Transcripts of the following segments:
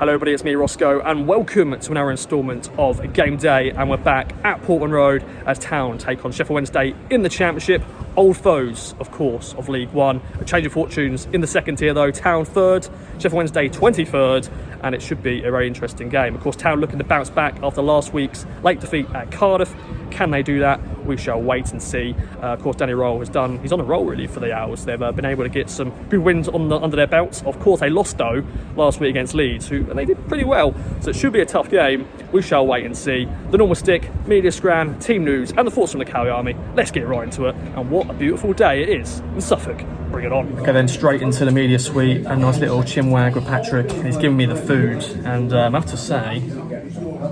Hello everybody, it's me Roscoe and welcome to another instalment of Game Day, and we're back at Portman Road as Town take on Sheffield Wednesday in the Championship. Old foes, of course, of League One. A change of fortunes in the second tier though. Town 3rd, Sheffield Wednesday 23rd, and it should be a very interesting game. Of course, Town looking to bounce back after last week's late defeat at Cardiff. Can they do that? We shall wait and see. Of course, Danny Roll he's on a roll really for the Owls. They've been able to get some good wins under their belts. Of course, they lost though last week against Leeds, and they did pretty well. So it should be a tough game. We shall wait and see. The normal stick, media scran, team news, and the thoughts from the Cali Army. Let's get right into it. And what a beautiful day it is in Suffolk. Bring it on. Okay, then straight into the media suite. A nice little chinwag with Patrick. He's giving me the food, and I have to say,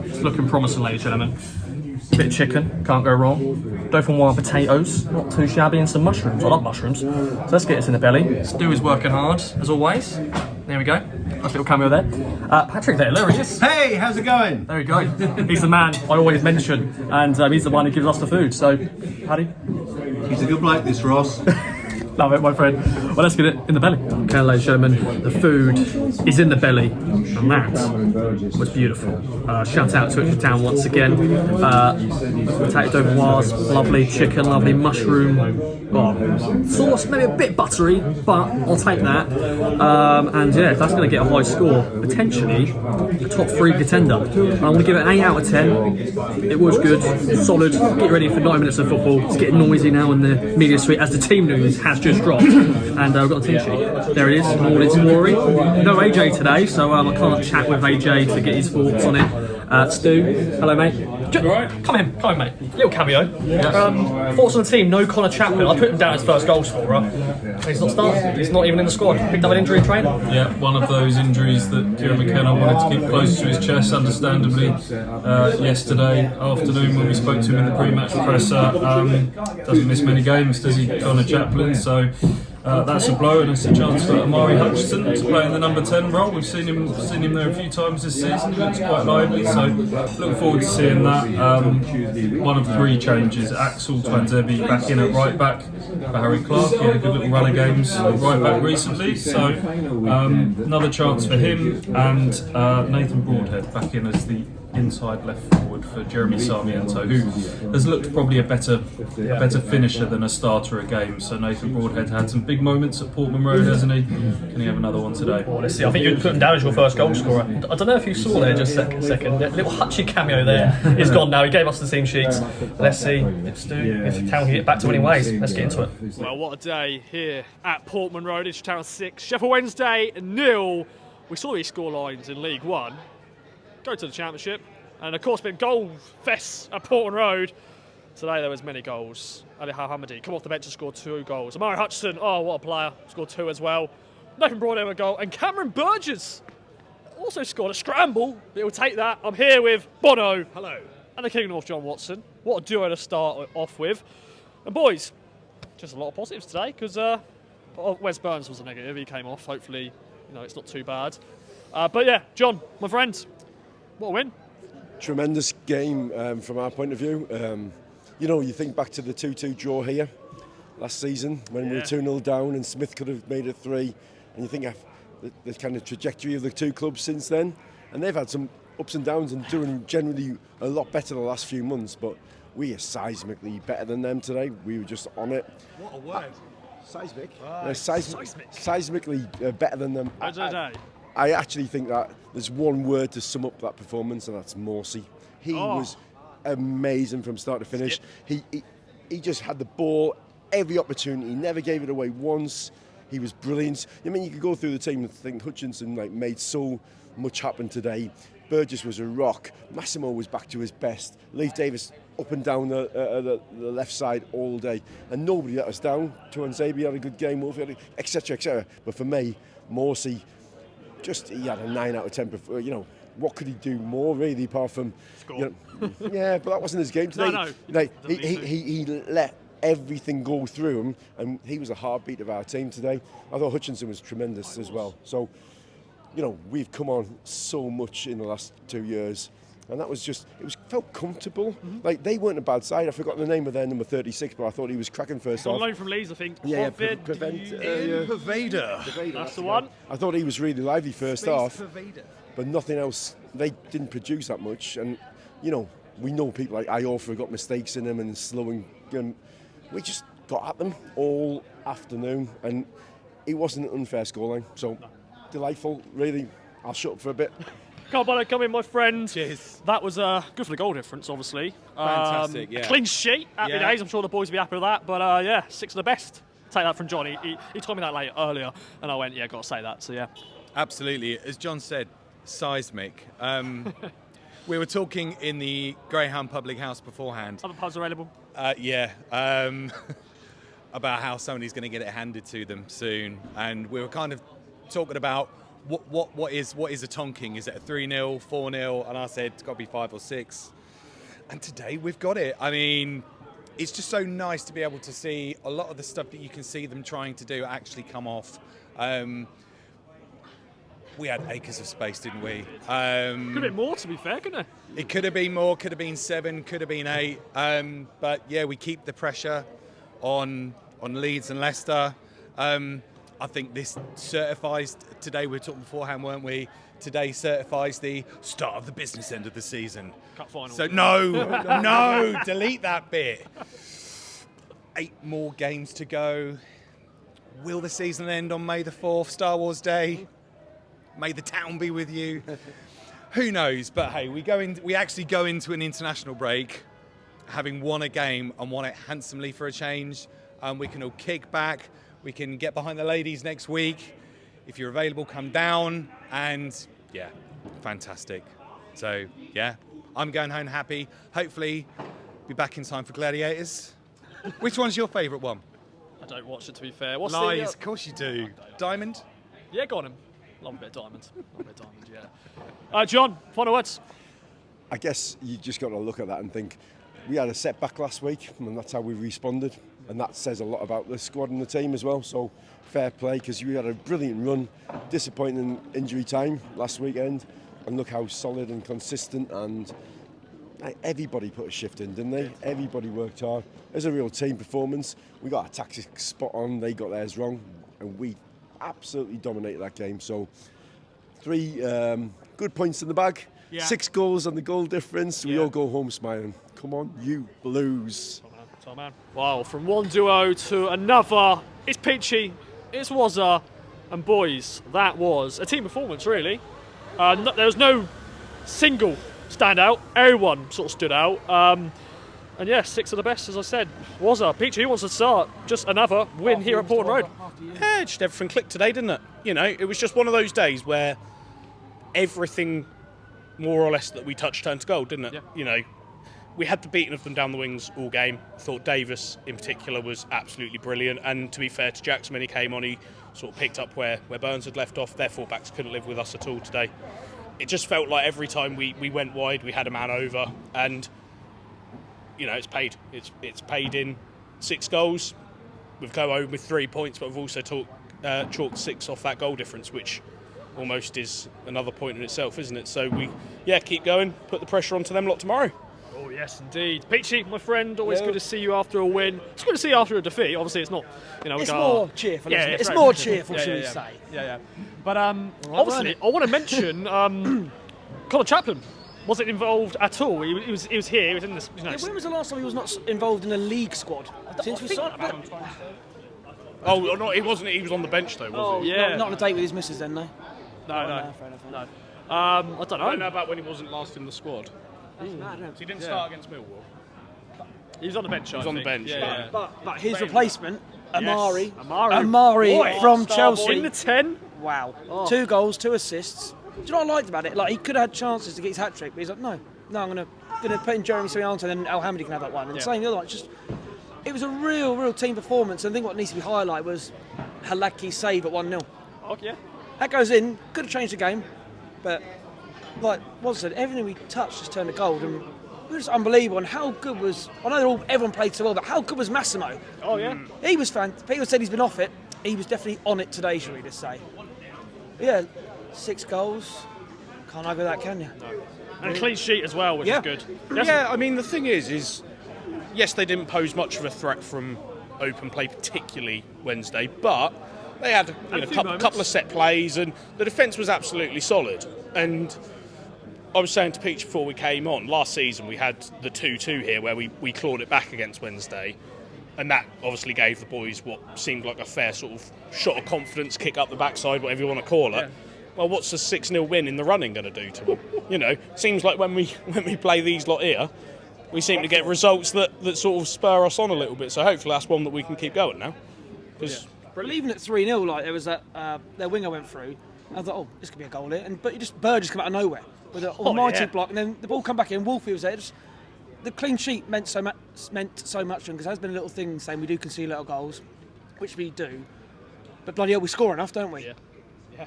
it's looking promising, ladies and gentlemen. A bit of chicken, can't go wrong. Dauphinoise potatoes, not too shabby, and some mushrooms. I love mushrooms. So let's get this in the belly. Stu is working hard, as always. There we go. Nice little cameo there. Patrick there, there he is. Hey, how's it going? There we go. He's the man I always mention, and he's the one who gives us the food. So, Paddy? He's a good bloke, this Ross. Love it, my friend. Well, let's get it in the belly. Okay, ladies and gentlemen, the food is in the belly, and that was beautiful. Shout out to Ipswich Town once again. Potato dauphinoise, lovely chicken, lovely mushroom. Oh, sauce, maybe a bit buttery, but I'll take that. And yeah, if that's going to get a high score, potentially a top 3 contender. I want to give it an 8 out of 10. It was good, solid. Get ready for 9 minutes of football. It's getting noisy now in the media suite as the team news has just dropped, and we've got a team sheet. There it is, in all its glory. No AJ today, so I can't chat with AJ to get his thoughts on it. Stu, hello mate. Come in, mate. Little cameo. Thoughts on the team? No Connor Chaplin. I put him down as first goal scorer. He's not starting. He's not even in the squad. Picked up an injury in training. Yeah, one of those injuries that Kieran McKenna wanted to keep close to his chest, understandably. Yesterday afternoon when we spoke to him in the pre-match presser, doesn't miss many games, does he, Connor Chaplin? So that's a blow, and it's a chance for Amari Hutchinson to play in the number 10 role. We've seen him there a few times this season. He looks quite lively, so look forward to seeing that. One of 3 changes. Axel Twanzebe back in at right back for Harry Clark. He had a good little run of games at right back recently, so another chance for him, and Nathan Broadhead back in as the inside left forward for Jeremy Sarmiento, who has looked probably a better finisher than a starter a game. So Nathan Broadhead had some big moments at Portman Road, hasn't he? Can he have another one today? Well, let's see. I think you put him down as your first goal scorer. I don't know if you saw there just a second. That little Hutchie cameo there is gone now. He gave us the team sheets. Let's see if Town can get back to winning ways. Let's get into it. Well, what a day here at Portman Road. It's Town 6, Sheffield Wednesday 0. We saw these score lines in League One. Go to the Championship, and of course been goal fests at Portman Road. Today there was many goals. Ali Hamadi come off the bench and scored 2 goals. Amari Hutchinson, oh what a player, scored 2 as well. Nathan Broadhead a goal, and Cameron Burgess also scored a scramble, but he'll take that. I'm here with Bono, hello, and the King of North, John Watson. What a duo to start off with. And boys, just a lot of positives today, because Wes Burns was a negative, he came off. Hopefully, it's not too bad. But yeah, John, my friend, what a win. Tremendous game from our point of view. You think back to the 2-2 draw here last season when we were 2-0 down and Smith could have made it 3, and you think of the kind of trajectory of the 2 clubs since then, and they've had some ups and downs and doing generally a lot better the last few months, but we are seismically better than them today. We were just on it. What a word. Seismic? Seismic. Seismically better than them. I actually think that there's one word to sum up that performance, and that's Morsey. He was amazing from start to finish. He just had the ball every opportunity. He never gave it away once. He was brilliant. You could go through the team and think Hutchinson made so much happen today. Burgess was a rock. Massimo was back to his best. Leif Davis up and down the left side all day, and nobody let us down. Twanzebe had a good game, etc., etc. But for me, Morsey, he had a 9 out of 10. What could he do more really, apart from score? Yeah, but that wasn't his game today. No. He let everything go through him, and he was a heartbeat of our team today. I thought Hutchinson was tremendous as well. So, we've come on so much in the last 2 years, and that was felt comfortable. They weren't a bad side. I forgot the name of their number 36, but I thought he was cracking first off. On loan from Leeds, I think. Yeah, Pervader. That's the one. I thought he was really lively first half. but nothing else. They didn't produce that much, and you know, we know people like Iorfa got mistakes in them and slowing. We just got at them all afternoon, and it wasn't an unfair scoreline. So delightful, really. I'll shut up for a bit. Come in, my friend. Cheers. That was good for the goal difference, obviously. Fantastic, yeah. A clean sheet, happy days. I'm sure the boys will be happy with that. But yeah, 6 of the best. Take that from John. He told me that earlier, and I went, yeah, got to say that. So yeah. Absolutely. As John said, seismic. We were talking in the Greyhound Public House beforehand. Other pubs available? About how somebody's going to get it handed to them soon. And we were kind of talking about what is a tonking? Is it a 3-0, 4-0? And I said it's got to be 5 or 6. And today we've got it. I mean, it's just so nice to be able to see a lot of the stuff that you can see them trying to do actually come off. We had acres of space, didn't we? Could have been more, to be fair, couldn't it? It could have been more, could have been 7, could have been 8. But yeah, we keep the pressure on Leeds and Leicester. I think this certifies, today we were talking beforehand, weren't we? Today certifies the start of the business end of the season. Cup final. So no, delete that bit. 8 more games to go. Will the season end on May the 4th, Star Wars Day? May the town be with you. Who knows? But hey, we actually go into an international break having won a game and won it handsomely for a change. We can all kick back. We can get behind the ladies next week. If you're available, come down. And yeah, fantastic. So yeah, I'm going home happy. Hopefully be back in time for Gladiators. Which one's your favourite one? I don't watch it, to be fair. What's Lies, of course you do. Diamond? Yeah, go on him. Love a bit of Diamond. Yeah. John, final words. I guess you just got to look at that and think, we had a setback last week, and that's how we responded. And that says a lot about the squad and the team as well. So fair play, because we had a brilliant run, disappointing injury time last weekend, and look how solid and consistent, and everybody put a shift in, didn't they? Everybody worked hard. It was a real team performance. We got our tactics spot on, they got theirs wrong, and we absolutely dominated that game. So 3 good points in the bag, 6 goals on the goal difference. We all go home smiling. Come on, you Blues. Top man. Wow, from one duo to another. It's Peachy, it's Wazza, and boys, that was a team performance, really. There was no single standout. Everyone sort of stood out. And yeah, 6 of the best, as I said. Wazza, Peachy, who wants to start? Just another win here at Portman Road. Yeah, just everything clicked today, didn't it? You know, it was just one of those days where everything, more or less, that we touched turned to gold, didn't it? Yeah. You know, we had the beating of them down the wings all game. I thought Davis, in particular, was absolutely brilliant. And to be fair to Jackson, when he came on, he sort of picked up where Burns had left off. Their fullbacks couldn't live with us at all today. It just felt like every time we went wide, we had a man over. And, you know, it's paid. It's paid in 6 goals. We've come home with 3 points, but we've also chalked 6 off that goal difference, which almost is another point in itself, isn't it? So we, keep going, put the pressure onto them lot tomorrow. Oh, yes, indeed. Peachy, my friend, always good to see you after a win. It's good to see you after a defeat. Obviously, it's not, it's more cheerful, isn't it? It's right. more cheerful, should we say. Yeah. But obviously, I want to mention Colin Chaplin wasn't involved at all. He was here. He was in this. When was the last time he was not involved in a league squad? Since we signed him? Oh, no, he wasn't. He was on the bench, though, was he? Yeah. Not on a date with his missus, then, no? No. Fair enough. No. I don't I know. don't know about when he wasn't last in the squad. That's mad, isn't it? So he didn't start against Millwall. He was on the bench. He was on the bench, yeah. But his replacement, Amari. Amari. Boy, from Chelsea. In the 10. Wow. 2 goals, 2 assists. Do you know what I liked about it? Like, he could have had chances to get his hat-trick, but he's like, no, I'm going to put in Jeremy Soriano, and then Al Hamidi can have that one. And same the other one. It was a real team performance. And I think what needs to be highlighted was Halaki's save at 1-0. Oh, yeah. That goes in, could have changed the game, but like Waz said, everything we touched just turned to gold, and it was unbelievable. And how good was, I know everyone played so well, but how good was Massimo? Oh, yeah. He was fantastic. People said he's been off it. He was definitely on it today, shall we just say. But yeah, 6 goals. Can't argue that, can you? No. And a clean sheet as well, which is good. Yeah, I mean, the thing is yes, they didn't pose much of a threat from open play, particularly Wednesday, but they had a couple of set plays, and the defence was absolutely solid. And I was saying to Peach before we came on, last season we had the 2-2 here where we clawed it back against Wednesday. And that obviously gave the boys what seemed like a fair sort of shot of confidence, kick up the backside, whatever you want to call it. Well, what's a 6-0 win in the running going to do to them? You know, seems like when we play these lot here, we seem to get results that sort of spur us on a little bit. So hopefully that's one that we can keep going now. But even at 3-0, like there was that their winger went through. And I thought, oh, this could be a goal here, but Bird just come out of nowhere with an almighty block, and then the ball come back in. Wolfie was there. The clean sheet meant so much to him because there's been a little thing saying we do concede little goals, which we do, but bloody hell, we score enough, don't we? Yeah.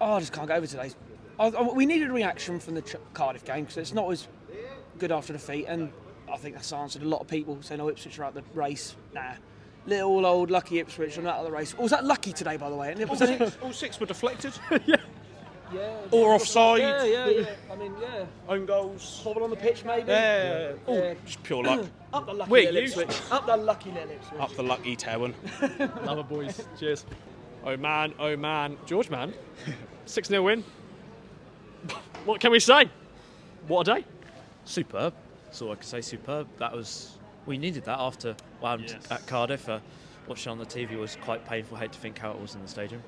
I just can't get over today. We needed a reaction from the Cardiff game because it's not always good after defeat, and I think that's answered a lot of people saying, "Oh, Ipswich are out the race." Nah, little old lucky Ipswich are not out of the race. Oh, was that lucky today, by the way? And it was All 6 were deflected. yeah, Or offside. Yeah. I mean, yeah. Own goals. Bobble on the pitch, maybe. Yeah. Just pure luck. Up the lucky We're little used. Ipswich. Up the lucky little Ipswich. Up the lucky Town. Love it, boys. Cheers. Oh man. George, man. 6-0 win. What can we say? What a day. Superb. That's all I can say. Superb. We needed that after what happened at Cardiff. Watching on the TV was quite painful. I hate to think how it was in the stadium.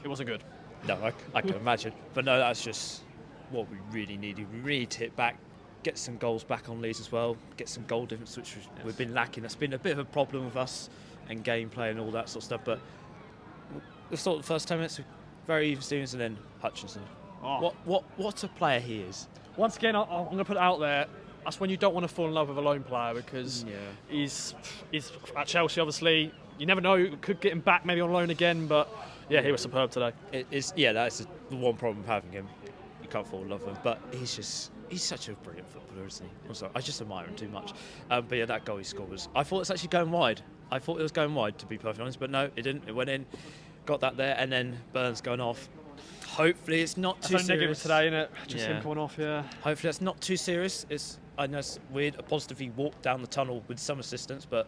It wasn't good. No, I can imagine. But no, that's just what we really needed. We really need to hit back, get some goals back on Leeds as well, get some goal difference, which we've been lacking. That's been a bit of a problem with us and gameplay and all that sort of stuff. But we thought the first 10 minutes were very even Stevens and then Hutchinson. Oh. What a player he is. Once again, I'm going to put it out there. That's when you don't want to fall in love with a lone player because he's at Chelsea, obviously. You never know, you could get him back maybe on loan again, but yeah, he was superb today. That's the one problem with having him. You can't fall in love with him, but he's such a brilliant footballer, isn't he? I'm sorry, I just admire him too much. But yeah, that goal he scored I thought it was actually going wide. I thought it was going wide, to be perfectly honest, but no, it didn't. It went in, got that there, and then Burns going off. Hopefully it's not too serious. Negative today, innit? Just him coming off, Hopefully that's not too serious. I know it's weird, a positive he walked down the tunnel with some assistance, but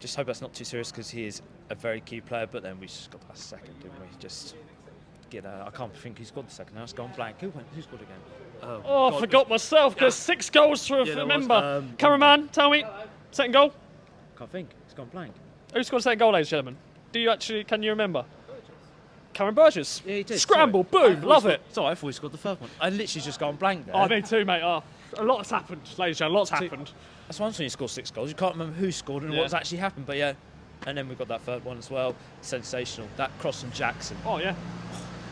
just hope that's not too serious because he is a very key player. But then we just got that second, didn't we? I can't think who scored the second now. It's gone blank. Who scored again? I forgot myself. There's 6 goals to remember. Cameraman, tell me. Second goal. Can't think. It's gone blank. Who scored the second goal, ladies and gentlemen? Can you remember? Cameron Burgess. Yeah, he did. Scramble, boom, love it. Sorry, I thought he scored the first one. I literally just gone blank there. Oh, me too, mate. A lot has happened, ladies and gentlemen. Lots happened. That's one thing you score 6 goals. You can't remember who scored and what's actually happened, but yeah. And then we've got that third one as well. Sensational. That cross from Jackson. Oh, yeah.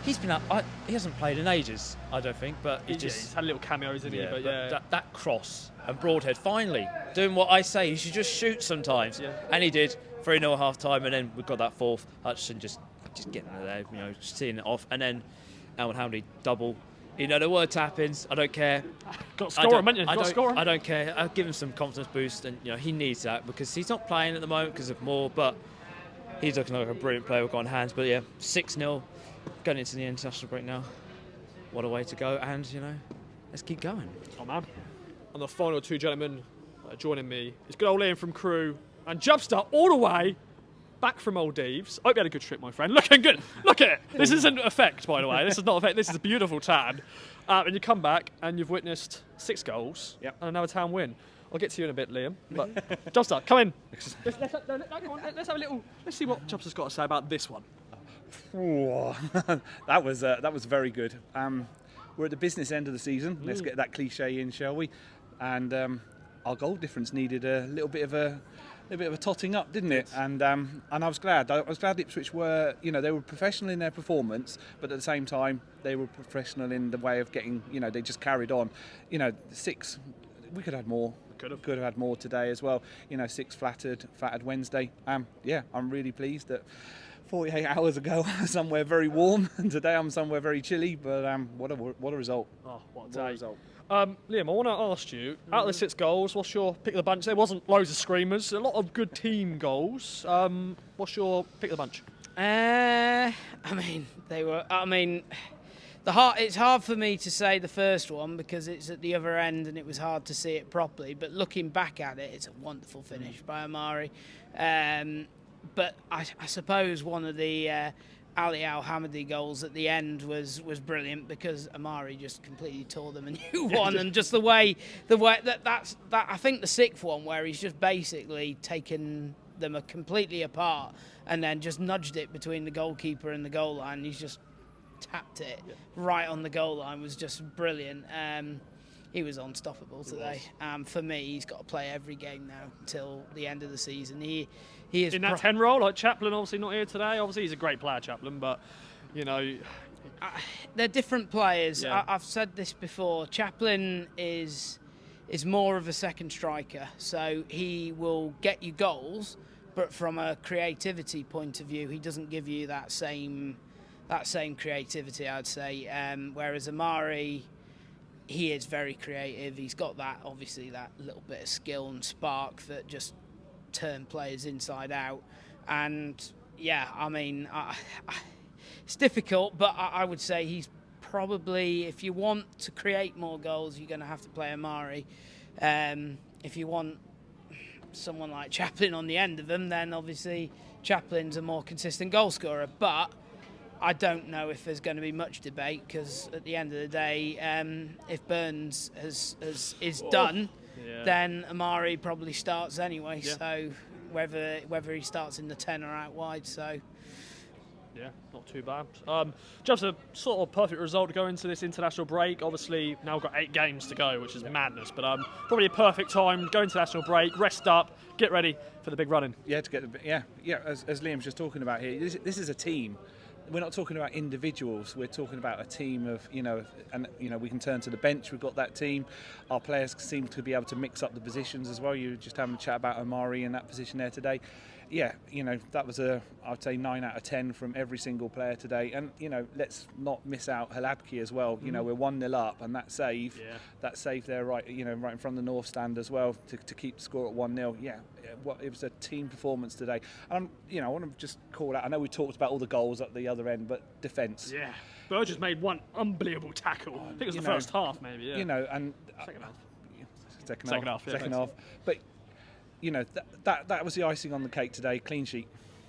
He's been out. He hasn't played in ages, I don't think, but he's had little cameos in here, but yeah. That cross and Broadhead finally doing what I say. He should just shoot sometimes, and he did. 3-0 at half time, and then we've got that fourth. Hutchinson just getting there, just seeing it off, and then Alan Hamley double. There were tap-ins. I don't care. Got to score him, haven't you? Got to score him. I don't care. I'll give him some confidence boost, and he needs that because he's not playing at the moment because of Moore, but he's looking like a brilliant player. We've got on hands, but yeah, 6-0 going into the international break now. What a way to go, and let's keep going. Oh man! And the final 2 gentlemen joining me is good old Liam from Crew and Jubster all the way back from Maldives. I hope you had a good trip, my friend. Looking good. Look at it. This isn't effect, by the way. This is not effect. This is a beautiful tan. And you come back and you've witnessed 6 goals and another town win. I'll get to you in a bit, Liam. But Jubster, come in. Let's have a little. Let's see what Jubster's got to say about this one. That was very good. We're at the business end of the season. Let's get that cliche in, shall we? And our goal difference needed a little bit of a totting up, didn't it? And I was glad. Ipswich were, they were professional in their performance, but at the same time they were professional in the way of getting, they just carried on. 6, we could have had more. Could have had more today as well. 6 flattered Wednesday. I'm really pleased that 48 hours ago I was somewhere very warm, and today I'm somewhere very chilly. But what a result! Oh, what a result! Liam, I want to ask you, out of the 6 goals, what's your pick of the bunch? There wasn't loads of screamers, a lot of good team goals. What's your pick of the bunch? It's hard for me to say the first one because it's at the other end and it was hard to see it properly. But looking back at it, it's a wonderful finish by Amari. But I suppose one of the Ali Al-Hamadi goals at the end was brilliant because Amari just completely tore them a new one, and just the way that's I think the sixth one where he's just basically taken them completely apart and then just nudged it between the goalkeeper and the goal line. He's just tapped it right on the goal line, was just brilliant. He was unstoppable today. For me, he's got to play every game now until the end of the season. He is in that 10 role. Like Chaplin, obviously not here today. Obviously, he's a great player, Chaplin, but you know, they're different players. Yeah. I've said this before. Chaplin is more of a second striker, so he will get you goals, but from a creativity point of view, he doesn't give you that same creativity, I'd say. Whereas Amari, he is very creative. He's got that, obviously, that little bit of skill and spark that just turn players inside out. And yeah, I mean, it's difficult, but I would say he's probably, if you want to create more goals, you're going to have to play Amari. If you want someone like Chaplin on the end of them, then obviously Chaplin's a more consistent goal scorer. But I don't know if there's going to be much debate, because at the end of the day, if Burns is done, then Amari probably starts anyway. Yeah. So whether he starts in the 10 or out wide, so yeah, not too bad. Just a sort of perfect result to go into this international break. Obviously, now we've got 8 games to go, which is madness. But probably a perfect time. Go into international break, rest up, get ready for the big run-in. Yeah, to get the as Liam's just talking about here, this is a team. We're not talking about individuals. We're talking about a team of, we can turn to the bench. We've got that team. Our players seem to be able to mix up the positions as well. You were just having a chat about Amari in that position there today. Yeah, that was I'd say 9 out of 10 from every single player today. And, let's not miss out Haladki as well. We're 1-0 up, and that save there right in front of the north stand as well to keep the score at 1-0. Yeah, it was a team performance today. And I want to just call out, I know we talked about all the goals at the other end, but defence. Yeah, Burgess made one unbelievable tackle. I think it was the first half, maybe. Yeah. And second half. Second half. But that was the icing on the cake today. Clean sheet.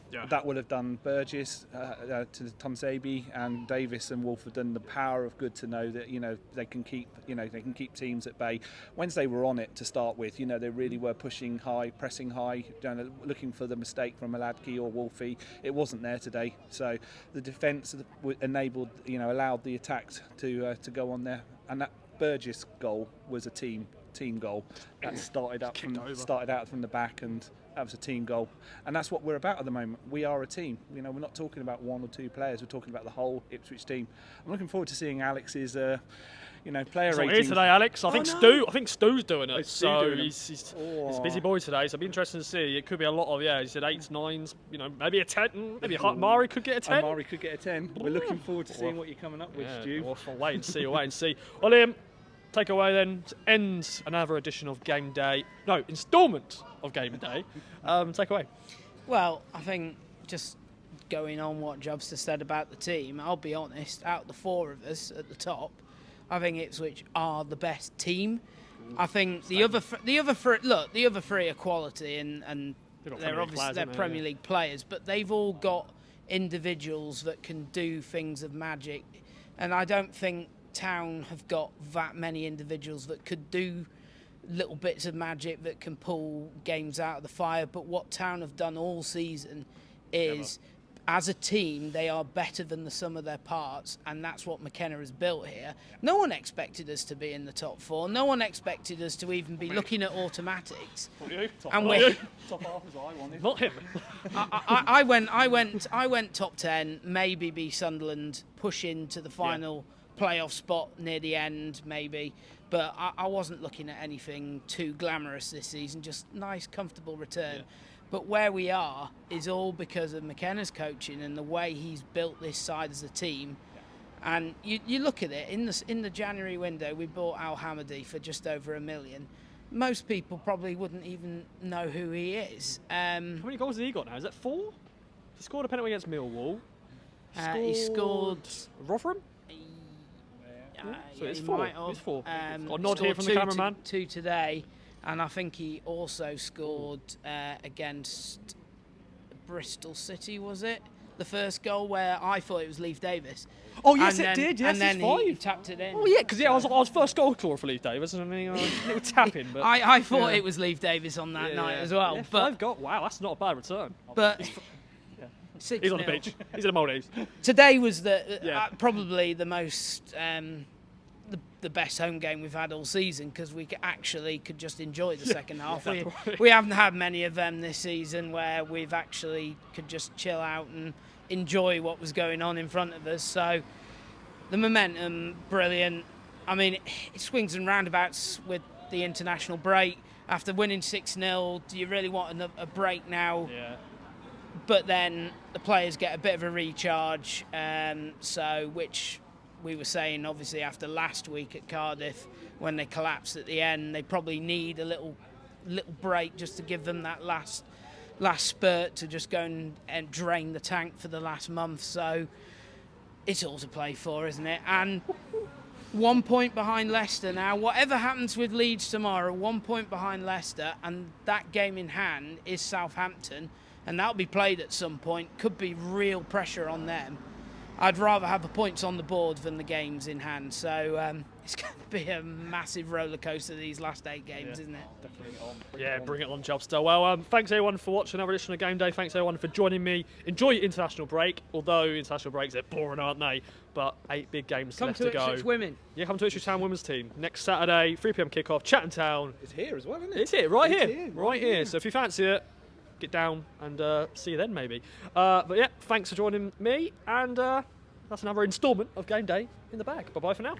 Yeah. That would have done Burgess, to Tom Saby and Davis and Wolf have done the power of good to know that they can keep teams at bay. Wednesday were on it to start with. They really were pushing high, pressing high, looking for the mistake from Aladki or Wolfie. It wasn't there today. So the defence enabled, allowed the attacks to go on there. And that Burgess goal was a team goal that started out from the back, and that was a team goal. And that's what we're about at the moment. We are a team. We're not talking about 1 or 2 players. We're talking about the whole Ipswich team. I'm looking forward to seeing Alex's player He's rating. not here today, Alex. I think Stu's doing it. Stu So doing it? he's a busy boy today. So it'll be interesting to see. It could be a lot of he said 8s, 9s. Maybe a 10. Maybe Amari could get a 10. Amari could get a 10. We're looking forward to seeing what you're coming up with, Stu. We'll wait and see. Well, Liam, take away then to end another edition of Game Day. No, instalment of Game Day. Take away. Well, I think just going on what Jobster said about the team, I'll be honest, out of the 4 of us at the top, I think Ipswich are the best team. I think the other 3 are quality and they're Premier League players, but they've all got individuals that can do things of magic, and I don't think Town have got that many individuals that could do little bits of magic that can pull games out of the fire. But what Town have done all season is, as a team, they are better than the sum of their parts, and that's what McKenna has built here. No one expected us to be in the top 4. No one expected us to even be looking at automatics. And we Top half as I wanted. not him. I went top 10, maybe be Sunderland, push into the final playoff spot near the end, maybe. But I wasn't looking at anything too glamorous this season, just nice, comfortable return. But where we are is all because of McKenna's coaching and the way he's built this side as a team. And you look at it, in the January window, we bought Al-Hamadi for just over $1 million. Most people probably wouldn't even know who he is. How many goals has he got now? Is that 4? He scored a penalty against Millwall. He scored Rotherham? So it's 4. It's 4. Or nod scored here from the cameraman. 2 today, and I think he also scored against Bristol City, was it? the first goal where I thought it was Leif Davis. Oh yes, And it then- did. Yes, and then it's 5. he tapped it in. Oh yeah, because I was first goal scorer for Leif Davis, and I mean, a little tapping. But I thought yeah. it was Leif Davis on that night Yeah. as well. Yeah, but 5 goals. Wow, that's not a bad return. but He's on the beach. He's in the Maldives. Today was the Yeah. probably the most the best home game we've had all season, because we actually could just enjoy the second half. We haven't had many of them this season where we've actually could just chill out and enjoy what was going on in front of us. So the momentum, brilliant. I mean, it swings and roundabouts with the international break. After winning 6-0, do you really want a break now? Yeah. But then the players get a bit of a recharge, which we were saying obviously after last week at Cardiff when they collapsed at the end, they probably need a little break just to give them that last spurt to just go and drain the tank for the last month. So it's all to play for, isn't it? And 1 point behind Leicester now. Whatever happens with Leeds tomorrow, 1 point behind Leicester, and that game in hand is Southampton, and that'll be played at some point. Could be real pressure on them. I'd rather have the points on the board than the games in hand. So it's going to be a massive roller coaster these last 8 games, isn't it? Definitely on. Yeah, bring it on, Jobster. Well, thanks everyone for watching another edition of Game Day. Thanks everyone for joining me. Enjoy your international break. Although international breaks, they're boring, aren't they? But 8 big games left to go. Ipswich Women. Yeah, come to Ipswich Town women's team next Saturday, 3 p.m. kickoff. Chatham Town. It's here as well, isn't it? It's here, right It's here, right here. So if you fancy it, get down and see you then maybe. But yeah, thanks for joining me, and that's another instalment of Game Day in the bag. Bye bye for now.